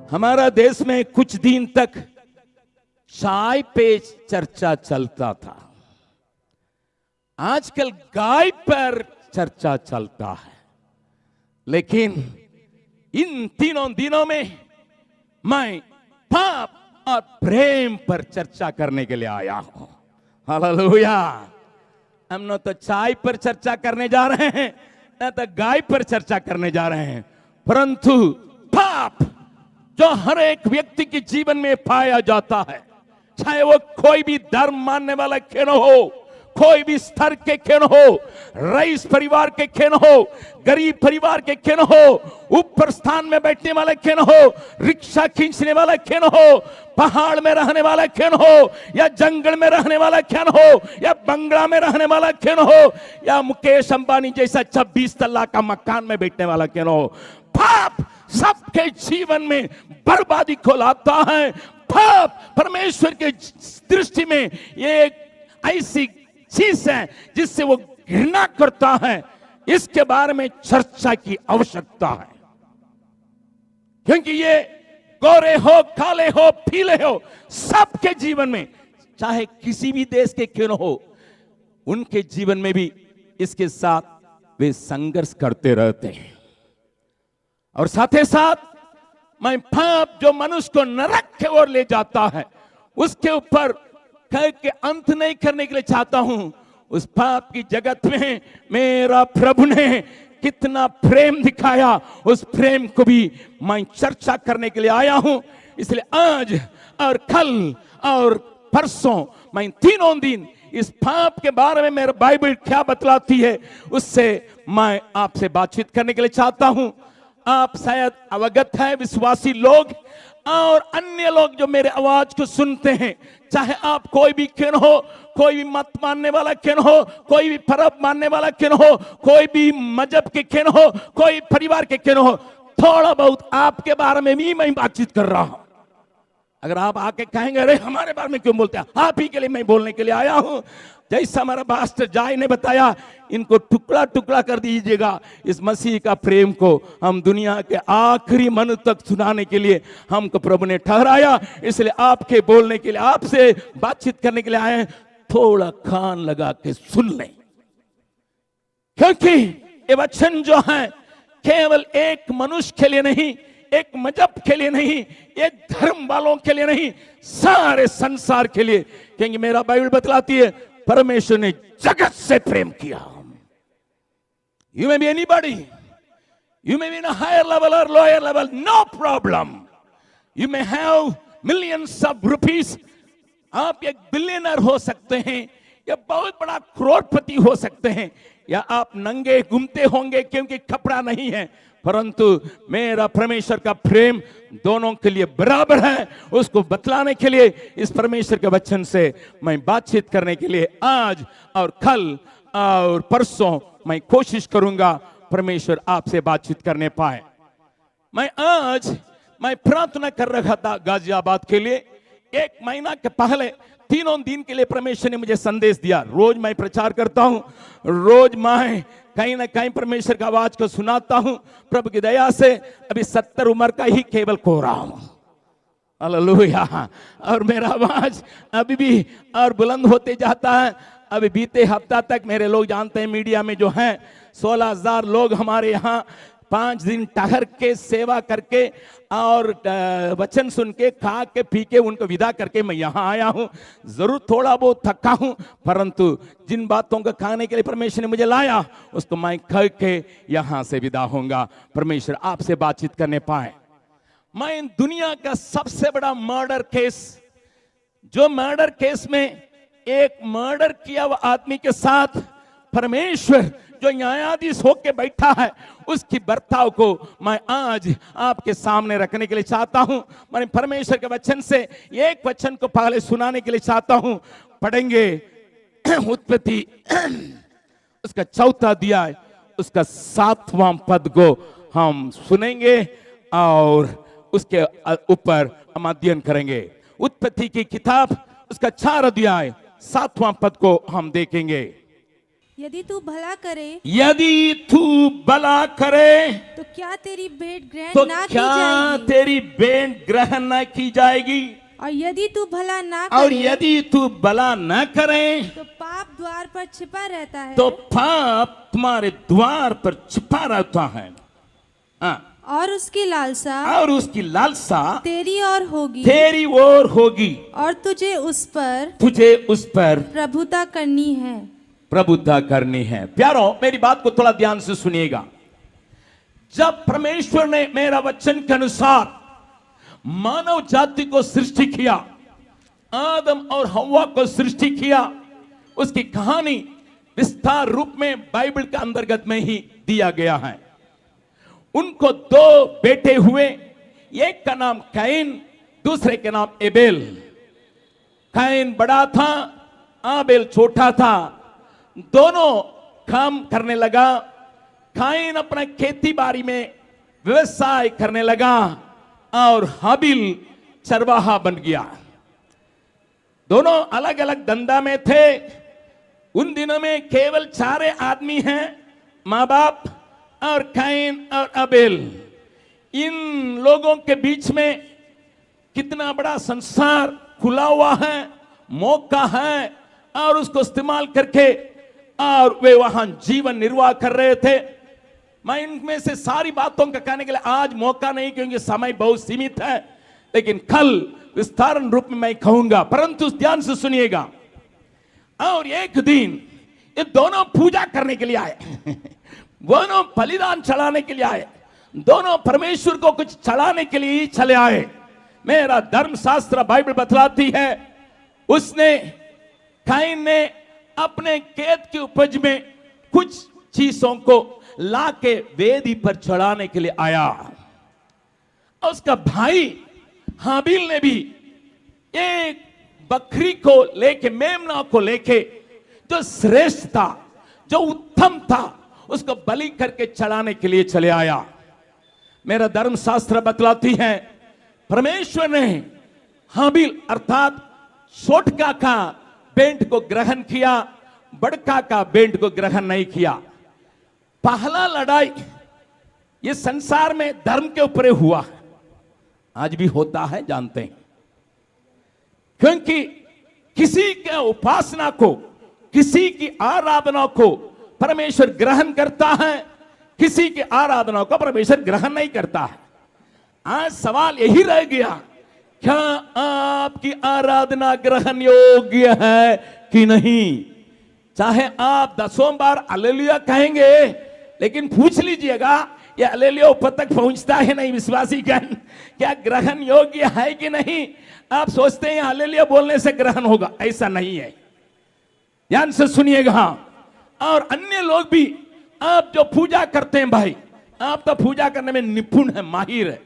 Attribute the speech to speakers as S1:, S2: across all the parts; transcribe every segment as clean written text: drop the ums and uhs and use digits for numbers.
S1: हमारा देश में कुछ दिन तक चाय पे चर्चा चलता था, आजकल गाय पर चर्चा चलता है। लेकिन इन तीनों दिनों में मैं पाप और प्रेम पर चर्चा करने के लिए आया हूं। हालेलुया। हम न तो चाय पर चर्चा करने जा रहे हैं, न तो गाय पर चर्चा करने जा रहे हैं, परंतु पाप जो हर एक व्यक्ति के जीवन में पाया जाता है, चाहे वो कोई भी धर्म मानने वाला क्यों न हो, कोई भी स्तर के क्यों न हो, रईस परिवार के क्यों न हो, गरीब परिवार के क्यों न हो, ऊपर स्थान में बैठने वाला क्यों न हो, रिक्शा खींचने वाला क्यों न हो, पहाड़ में रहने वाला क्यों न हो, या जंगल में रहने वाला क्यों न हो, या बंगला में रहने वाला क्यों न हो, या मुकेश अंबानी जैसा 26 तल्ला का मकान में बैठने वाला क्यों न हो, पाप सबके जीवन में बर्बादी को लाता है। पाप परमेश्वर के दृष्टि में ये एक ऐसी चीज है जिससे वो घृणा करता है। इसके बारे में चर्चा की आवश्यकता है, क्योंकि ये गोरे हो, काले हो, पीले हो, सबके जीवन में, चाहे किसी भी देश के क्यों न हो, उनके जीवन में भी इसके साथ वे संघर्ष करते रहते हैं। और साथ ही साथ मैं पाप जो मनुष्य को नरक की ओर ले जाता है, उसके ऊपर कह के अंत नहीं करने के लिए चाहता हूं। उस पाप की जगत में मेरा प्रभु ने कितना प्रेम दिखाया, उस प्रेम को भी मैं चर्चा करने के लिए आया हूं। इसलिए आज और कल और परसों मैं तीनों दिन इस पाप के बारे में मेरा बाइबल क्या बतलाती है, उससे मैं आपसे बातचीत करने के लिए चाहता हूं। आप शायद अवगत है, विश्वासी लोग और अन्य लोग जो मेरे आवाज को सुनते हैं, चाहे आप कोई भी क्यों न हो, कोई भी मत मानने वाला क्यों न हो, कोई भी पर्व मानने वाला क्यों न हो, कोई भी मजहब के क्यों न हो, कोई परिवार के क्यों न हो, थोड़ा बहुत आपके बारे में भी मैं बातचीत कर रहा हूं। अगर आप आके कहेंगे अरे हमारे बारे में क्यों बोलते हैं, आप ही के लिए मैं बोलने के लिए आया हूं। जैसा हमारा पास्टर जाय ने बताया, इनको टुकड़ा टुकड़ा कर दीजिएगा। इस मसीह का प्रेम को हम दुनिया के आखिरी मन तक सुनाने के लिए हमको प्रभु ने ठहराया। इसलिए आपके बोलने के लिए, आपसे बातचीत करने के लिए आए हैं। थोड़ा कान लगा के सुन लें, क्योंकि ये वचन जो है केवल एक मनुष्य के लिए नहीं, एक मजहब के लिए नहीं, एक धर्म वालों के लिए नहीं, सारे संसार के लिए। क्योंकि मेरा बाइबल बतलाती है परमेश्वर ने जगत से प्रेम किया। You may be anybody, you may be in a higher level or lower level, no problem. You may have millions of rupees. आप एक बिलियनर हो सकते हैं, या बहुत बड़ा करोड़पति हो सकते हैं, या आप नंगे घूमते होंगे क्योंकि कपड़ा नहीं है, परंतु मेरा परमेश्वर का प्रेम दोनों के लिए बराबर है। उसको बतलाने के लिए इस परमेश्वर के वचन से मैं बातचीत करने के लिए आज और कल और परसों मैं कोशिश करूंगा परमेश्वर आपसे बातचीत करने पाए। मैं प्रार्थना कर रहा था गाजियाबाद के लिए। 1 महीना के पहले तीनों दिन के लिए परमेश्वर ने मुझे संदेश दिया। रोज मैं प्रचार करता हूं, रोज मैं कहीं ना कहीं परमेश्वर का आवाज को सुनाता हूं। प्रभु की दया से अभी 70 उम्र का ही केवल को रहा हूं। हालेलुया। और मेरा आवाज अभी भी और बुलंद होते जाता है। अभी बीते हफ्ता तक मेरे लोग जानते हैं, मीडिया में जो हैं 16,000 लोग हमारे यहाँ 5 दिन ठहर के सेवा करके और वचन सुन के खा के पी के उनको विदा करके मैं यहाँ आया हूँ। जरूर थोड़ा बहुत थका हूँ, परंतु जिन बातों को खाने के लिए परमेश्वर ने मुझे लाया उसको मैं खा के यहाँ से विदा होऊंगा। परमेश्वर आपसे बातचीत करने पाए। मैं दुनिया का सबसे बड़ा मर्डर केस, जो मर्डर केस में एक मर्डर किया हुआ आदमी के साथ परमेश्वर जो न्यायाधीश होके बैठा है, उसकी बर्ताव को मैं आज आपके सामने रखने के लिए चाहता हूं। मैं परमेश्वर के वचन से एक वचन को पहले सुनाने के लिए चाहता हूं। पढ़ेंगे उत्पत्ति उसका 4था अध्याय, उसका 7वां पद को हम सुनेंगे और उसके ऊपर हम अध्ययन करेंगे। उत्पत्ति की किताब उसका 4 अध्याय 7वां पद को हम देखेंगे।
S2: यदि तू भला करे
S1: यदि तू भला करे
S2: तो क्या तेरी भेंट ग्रहण
S1: तो
S2: ना की
S1: क्या
S2: जाएगी,
S1: तेरी भेंट ग्रहण न की जाएगी,
S2: और यदि तू भला ना
S1: और
S2: करे
S1: यदि तू भला न करे
S2: तो पाप द्वार पर छिपा रहता है,
S1: तो पाप तुम्हारे द्वार पर छिपा रहता है। हाँ,
S2: और उसकी लालसा
S1: और उसकी लालसा
S2: तेरी ओर होगी,
S1: तेरी ओर होगी,
S2: और तुझे उस पर प्रभुता करनी है।
S1: प्रभुता करनी है। प्यारो, मेरी बात को थोड़ा ध्यान से सुनिएगा। जब परमेश्वर ने मेरा वचन के अनुसार मानव जाति को सृष्टि किया, आदम और हव्वा को सृष्टि किया, उसकी कहानी विस्तार रूप में बाइबल के अंतर्गत में ही दिया गया है। उनको दो बेटे हुए, एक का नाम कैन, दूसरे का नाम एबेल। कैन बड़ा था, आबेल छोटा था। दोनों काम करने लगा। कैन अपना खेती बाड़ी में व्यवसाय करने लगा और हाबिल चरवाहा बन गया। दोनों अलग अलग धंधा में थे। उन दिनों में केवल 4 आदमी हैं, माँ बाप और कैन और अबेल। इन लोगों के बीच में कितना बड़ा संसार खुला हुआ है, मौका है, और उसको इस्तेमाल करके और वे वहां जीवन निर्वाह कर रहे थे। मैं इनमें से सारी बातों का कहने के लिए आज मौका नहीं, क्योंकि समय बहुत सीमित है, लेकिन कल विस्तारण रूप में मैं कहूंगा, परंतु ध्यान से सुनिएगा। और एक दिन ये दोनों पूजा करने के लिए आए दोनों बलिदान चढ़ाने के लिए आए, दोनों परमेश्वर को कुछ चढ़ाने के लिए चले आए। मेरा धर्मशास्त्र बाइबल बतलाती है, उसने कैन ने अपने खेत की उपज में कुछ चीजों को लाके वेदी पर चढ़ाने के लिए आया। उसका भाई हाबिल ने भी एक बकरी को लेके, मेमना को लेके, जो श्रेष्ठ था, जो उत्तम था, उसको बलि करके चढ़ाने के लिए चले आया। मेरा धर्मशास्त्र बतलाती है, परमेश्वर ने हाबिल अर्थात छोटका का भेंट को ग्रहण किया, बड़का का भेंट को ग्रहण नहीं किया। पहला लड़ाई ये संसार में धर्म के ऊपर हुआ, आज भी होता है, जानते हैं। क्योंकि किसी के उपासना को, किसी की आराधना को परमेश्वर ग्रहण करता है, किसी की आराधना को परमेश्वर ग्रहण नहीं करता है। आज सवाल यही रह गया, क्या आपकी आराधना ग्रहण योग्य है कि नहीं? चाहे आप 10 बार हालेलुया कहेंगे, लेकिन पूछ लीजिएगा ये हालेलुया ऊपर तक पहुंचता है नहीं विश्वासी गण, क्या ग्रहण योग्य है कि नहीं? आप सोचते हैं हालेलुया बोलने से ग्रहण होगा, ऐसा नहीं है। ध्यान से सुनिएगा। और अन्य लोग भी, आप जो पूजा करते हैं भाई, आप तो पूजा करने में निपुण है, माहिर है।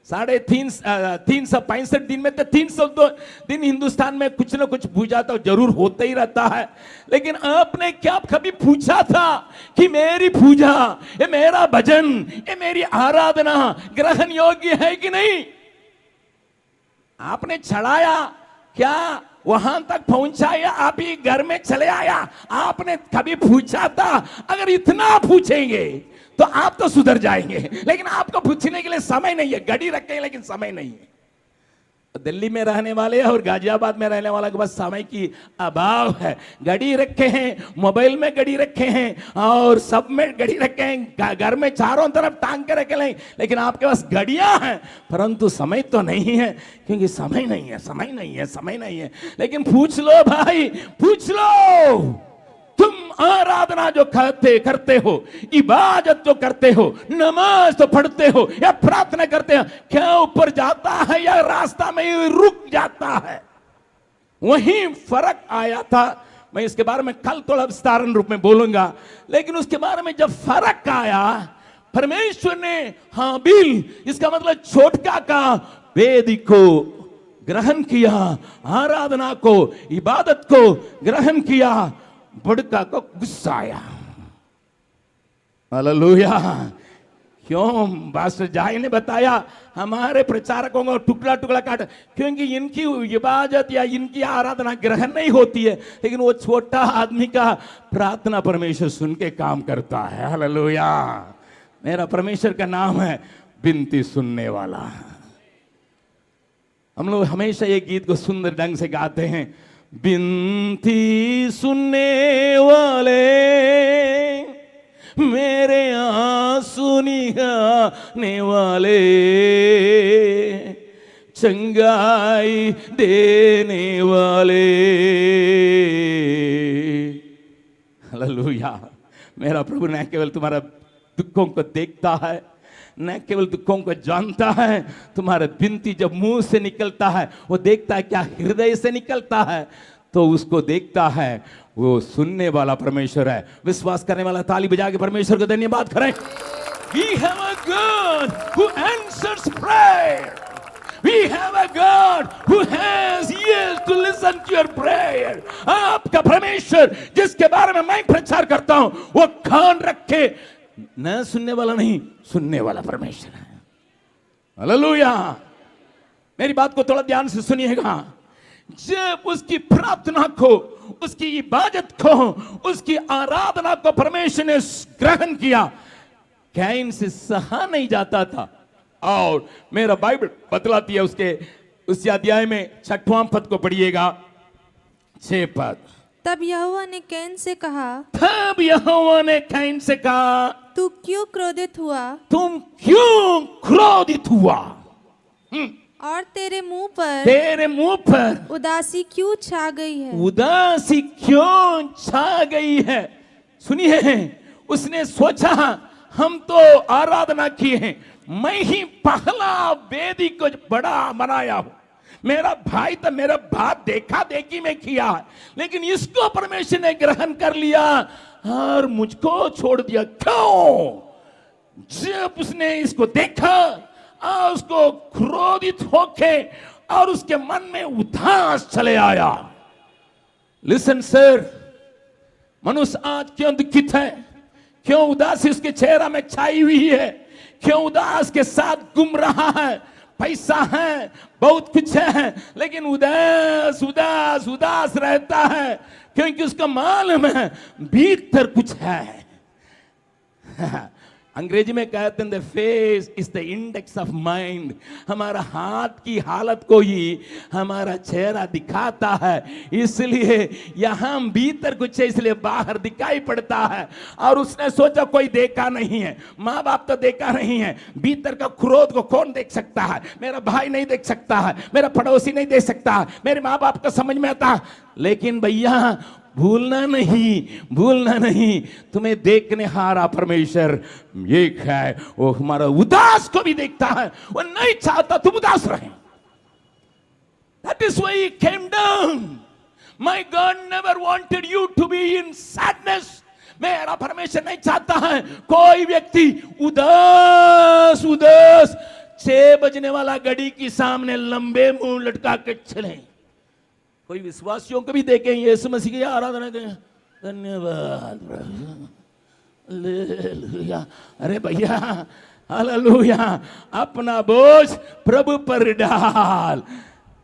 S1: 365 दिन में तो 302 दिन हिंदुस्तान में कुछ ना कुछ पूजा तो जरूर होता ही रहता है। लेकिन आपने क्या कभी पूछा था कि मेरी पूजा, ये मेरा भजन, ये मेरी आराधना ग्रहण योग्य है कि नहीं? आपने चढ़ाया, क्या वहां तक पहुंचा या आप ही घर में चले आया? आपने कभी पूछा था? अगर इतना पूछेंगे तो आप तो सुधर जाएंगे, लेकिन आपको पूछने के लिए समय नहीं है। घड़ी रखे लेकिन समय नहीं है। दिल्ली में रहने वाले और गाजियाबाद में रहने वाला के पास समय की अभाव है। घड़ी रखे हैं, मोबाइल में घड़ी रखे हैं, और सब में घड़ी रखे हैं, घर में चारों तरफ टांग के रखे हैं, लेकिन आपके पास घड़ियां हैं परंतु समय तो नहीं है, क्योंकि समय नहीं है, समय नहीं है, समय नहीं है। लेकिन पूछ लो भाई, पूछ लो, तुम आराधना जो करते हो, इबादत जो करते हो, नमाज तो पढ़ते हो या प्रार्थना करते हो, क्या ऊपर जाता है या रास्ता में ही रुक जाता है? वही फर्क आया था। मैं इसके बारे में कल थोड़ा विस्तारण रूप में बोलूंगा, लेकिन उसके बारे में जब फर्क आया, परमेश्वर ने हाबिल, इसका मतलब छोटका का, वेदी को ग्रहण किया, आराधना को, इबादत को ग्रहण किया, बड़का को गुस्सा आया। हालेलुया। क्यों पास्टर जाय ने बताया हमारे प्रचारकों को टुकड़ा टुकड़ा काट, क्योंकि इनकी इबादत या इनकी आराधना ग्रहण नहीं होती है, लेकिन वो छोटा आदमी का प्रार्थना परमेश्वर सुन के काम करता है। हालेलुया। मेरा परमेश्वर का नाम है विनती सुनने वाला। हम लोग हमेशा ये गीत को सुंदर ढंग से गाते हैं, विनती सुनने वाले मेरे आंसू निहाने वाले, चंगाई देने वाले। हालेलुया। मेरा प्रभु न केवल तुम्हारा दुखों को देखता है, न केवल दुखों को जानता है, तुम्हारा विनती जब मुंह से निकलता है वो देखता है क्या हृदय से निकलता है, तो उसको देखता है, वो सुनने वाला परमेश्वर है। विश्वास करने वाला ताली बजा के परमेश्वर को धन्यवाद करें। We have a God who answers prayer. We have a God who has ears to listen to your prayer. आपका परमेश्वर जिसके बारे में मैं प्रचार करता हूं वो कान रखे, न सुनने वाला नहीं, सुनने वाला परमेश्वर है। हालेलुया। मेरी बात को थोड़ा ध्यान से सुनिएगा। जब उसकी प्रार्थना को, उसकी इबादत को, उसकी आराधना को परमेश्वर ने ग्रहण किया, कैन से सहा नहीं जाता था। और मेरा बाइबल बतलाती है उसके उस अध्याय में 6वां पद को पढ़िएगा, 6 पद।
S2: तब यहोवा ने कैन से कहा,
S1: तब यहोवा ने कैन से कहा,
S2: तू क्यों क्रोधित हुआ?
S1: तुम क्यों क्रोधित हुआ?
S2: और तेरे मुंह पर उदासी क्यों छा गई है?
S1: उदासी क्यों छा गई है? सुनिए, उसने सोचा हम तो आराधना किए हैं, मैं ही पहला वेदी को बड़ा बनाया हूं, मेरा भाई तो मेरा बात देखा देखी में किया है, लेकिन इसको परमेश्वर ने ग्रहण कर लिया और मुझको छोड़ दिया। क्यों? जब उसने इसको देखा और उसको क्रोधित होके और उसके मन में उदास चले आया। लिसन सर, मनुष्य आज क्यों दुखित है? क्यों उदासी उसके चेहरा में छाई हुई है? क्यों उदास के साथ घूम रहा है? पैसा है, बहुत कुछ है, लेकिन उदास उदास उदास रहता है, क्योंकि उसका मालूम है भीतर कुछ है। अंग्रेजी में कहते हैं the face is the index of mind. हमारा हाथ की हालत को ही हमारा चेहरा दिखाता है, इसलिए यहाँ भीतर कुछ है, इसलिए बाहर दिखाई पड़ता है। और उसने सोचा कोई देखा नहीं है, माँ बाप तो देखा नहीं है, भीतर का क्रोध को कौन देख सकता है? मेरा भाई नहीं देख सकता है, मेरा पड़ोसी नहीं देख सकता है, मेरे माँ बाप को समझ में आता। लेकिन भैया भूलना नहीं, तुम्हें देखने हारा परमेश्वर एक है, वो हमारा उदास को भी देखता है, वो नहीं चाहता तुम उदास रहे। That is why he came down. My God never wanted you to be in sadness. मेरा परमेश्वर नहीं चाहता है कोई व्यक्ति उदास 6 बजने वाला घड़ी के सामने लंबे मुंह लटका के चले। कोई विश्वासियों को भी देखें यीशु मसीह की आराधना करें, धन्यवाद प्रभु, हालेलुया। अरे भैया हालेलुया, अपना बोझ प्रभु पर डाल,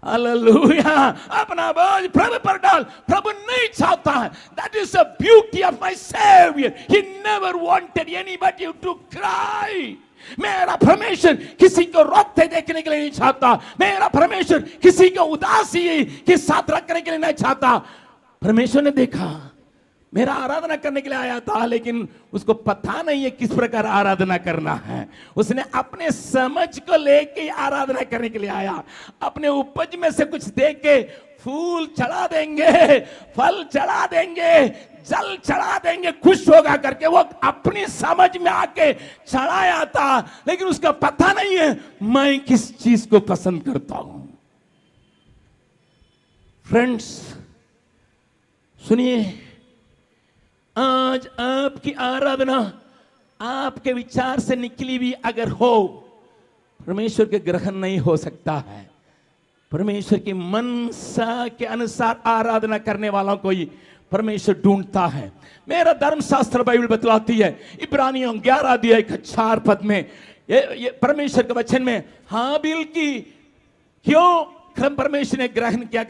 S1: हालेलुया, अपना बोझ प्रभु पर डाल। प्रभु नहीं चाहता है, that is the beauty of my Savior. He never wanted anybody to cry. मेरा परमेश्वर किसी को रोते देखने के लिए नहीं चाहता, मेरा परमेश्वर किसी को उदासी के साथ रखने के लिए नहीं चाहता। परमेश्वर ने देखा मेरा आराधना करने के लिए आया था, लेकिन उसको पता नहीं है किस प्रकार आराधना करना है। उसने अपने समझ को लेके आराधना करने के लिए आया, अपने उपज में से कुछ दे के फूल चढ़ा देंगे, फल चढ़ा देंगे, जल चढ़ा देंगे, खुश होगा करके वो अपनी समझ में आके चढ़ाया था, लेकिन उसका पता नहीं है मैं किस चीज को पसंद करता हूं। फ्रेंड्स सुनिए, आज आपकी आराधना आपके विचार से निकली हुई अगर हो, परमेश्वर के ग्रहण नहीं हो सकता है। परमेश्वर की मनसा के अनुसार आराधना करने वालों को ही परमेश्वर ढूंढता है। मेरा धर्मशास्त्र बाइबल बतलाती है, इब्रानियों 11 अध्याय 4 पद में ये परमेश्वर के वचन में हाबिल की क्यों परमेश्वर ने ग्रहण किया।